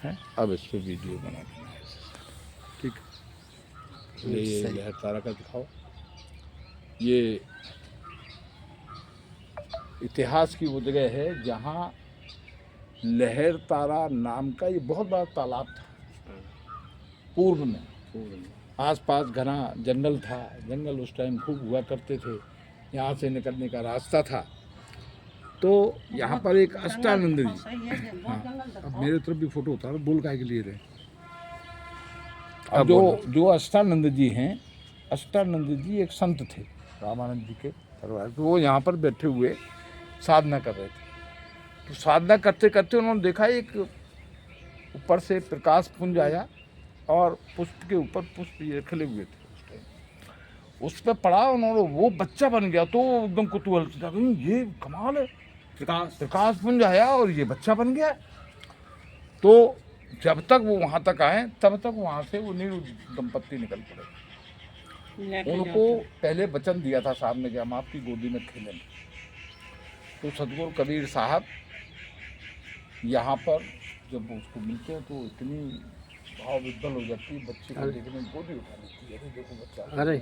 हैं। अब इस पर वीडियो बना देना है, ठीक है। ये लहर तारा का दिखाओ। ये इतिहास की वो जगह है जहाँ लहर तारा नाम का ये बहुत बड़ा तालाब था पूर्व में। आसपास घना जंगल था, जंगल उस टाइम खूब हुआ करते थे, यहाँ से निकलने का रास्ता था। तो यहाँ पर एक अष्टानंद जी, हाँ अब मेरे तरफ भी फोटो उतारो, बोल काहे के लिए रहे। अब जो अष्टानंद जी हैं, अष्टानंद जी एक संत थे रामानंद जी के परिवार। तो वो यहाँ पर बैठे हुए साधना कर रहे थे। तो साधना करते करते उन्होंने देखा एक ऊपर से प्रकाश पुंज आया और पुष्प के ऊपर पुष्प ये खिले हुए थे। उस पर पड़ा, उन्होंने वो बच्चा बन गया। तो एकदम कुतूहल से जाकर ये कमाल है, प्रकाश पुंज आया और ये बच्चा बन गया। तो जब तक वो वहाँ तक आए तब तक वहाँ से वो नीरू दंपत्ति निकल पड़े। उनको पहले वचन दिया था साहब ने कि हम आपकी गोदी में खेलेंगे। तो सतगुरु कबीर साहब यहाँ पर जब उसको मिलते हैं तो इतनी भाव विद्वल हो जाती है, बच्चे को देखने में गोदी उठा लेती है, देखो बच्चा। अरे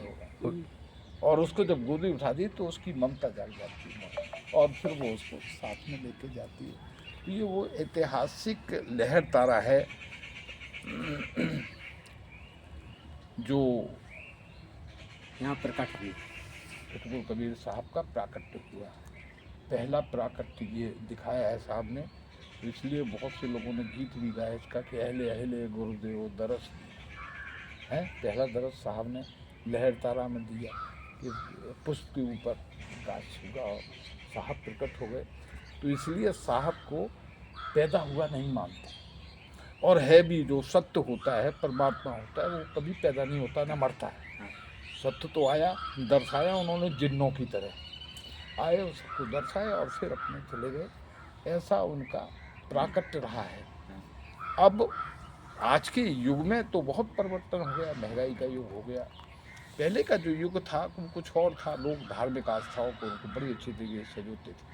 और उसको जब गोदी उठा दी तो उसकी ममता जाग जाती है और फिर वो उसको साथ में लेके जाती है। तो ये वो ऐतिहासिक लहर तारा है जो यहाँ प्रकट हुई। सतगुरु कबीर साहब का प्राकट्य हुआ। पहला प्राकट्य ये दिखाया है साहब ने। इसलिए बहुत से लोगों ने गीत भी गाया इसका कि अहले अहले गुरुदेव दरस है। पहला दरस साहब ने लहर तारा में दिया कि पुष्प के ऊपर प्रकाश छुआ और साहब प्रकट हो गए। तो इसलिए साहब को पैदा हुआ नहीं मानते। और है भी, जो सत्य होता है, परमात्मा होता है, वो कभी पैदा नहीं होता, ना मरता है। सत्य तो आया, दर्शाया उन्होंने जिन्नों की तरह आए, उसको दर्शाया और फिर अपने चले गए। ऐसा उनका प्राकट्य रहा है। अब आज के युग में तो बहुत परिवर्तन हो गया, महंगाई का युग हो गया। पहले का जो युग था वो कुछ और था। लोग धार्मिक आस्थाओं को उनको बड़ी अच्छी तरीके से सजोते थे।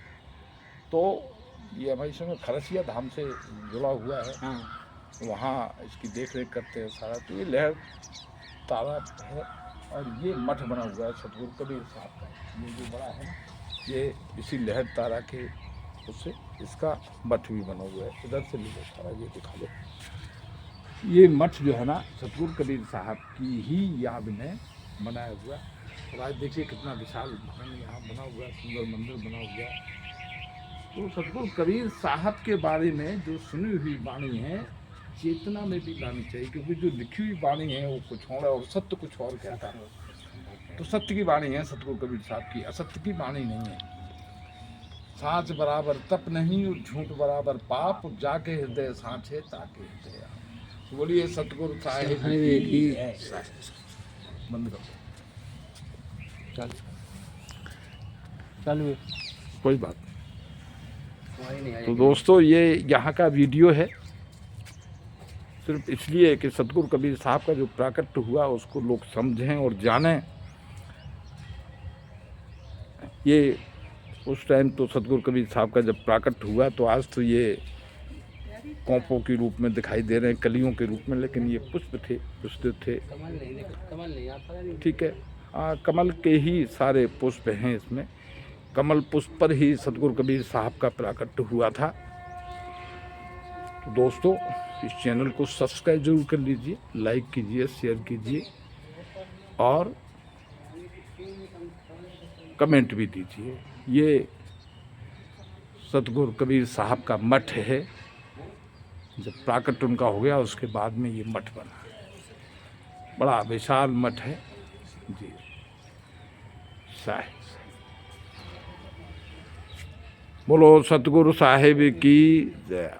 तो ये हमारे समय खरसिया धाम से जुड़ा हुआ है, वहाँ इसकी देख रेख करते हैं सारा। तो ये लहर तारा है और ये मठ बना हुआ है सतगुरु कबीर साहब का। ये जो बड़ा है ये इसी लहर तारा के उससे इसका मठ भी बना हुआ है। इधर से भी सारा ये दिखा लो। ये मठ जो है ना सतगुरु कबीर साहब की ही याद में बनाया हुआ। और आज देखिए कितना विशाल भवन यहाँ बना हुआ है, सुंदर मंदिर बना हुआ है। तो सतगुरु कबीर साहब के बारे में जो सुनी हुई वाणी है, चेतना में भी लानी चाहिए, क्योंकि जो लिखी हुई वाणी है वो कुछ और है और सत्य कुछ और कहता है। तो सत्य की वाणी है सतगुरु कबीर साहब की, असत्य की वाणी नहीं है। साँच बराबर तप नहीं और झूठ बराबर पाप, जाके हृदय साँचे ताके हृदय। बोलिए सतगुरु साहिब की बंद करो। चल कोई बात नहीं। तो दोस्तों ये यहाँ का वीडियो है सिर्फ इसलिए कि सतगुरु कबीर साहब का जो प्राकट्य हुआ उसको लोग समझें और जानें। ये उस टाइम तो सतगुरु कबीर साहब का जब प्राकट्य हुआ तो आज तो ये कौपों के रूप में दिखाई दे रहे हैं, कलियों के रूप में, लेकिन ये पुष्प थे, पुष्प थे, ठीक है। कमल के ही सारे पुष्प हैं इसमें। कमल पुष्प पर ही सतगुरु कबीर साहब का प्राकट्य हुआ था। तो दोस्तों इस चैनल को सब्सक्राइब जरूर कर लीजिए, लाइक कीजिए, शेयर कीजिए और कमेंट भी दीजिए। ये सतगुरु कबीर साहब का मठ है। जब प्राकट्य उनका हो गया उसके बाद में ये मठ बना है। बड़ा विशाल मठ है जी। साहिब बोलो सतगुरु साहिब की जय।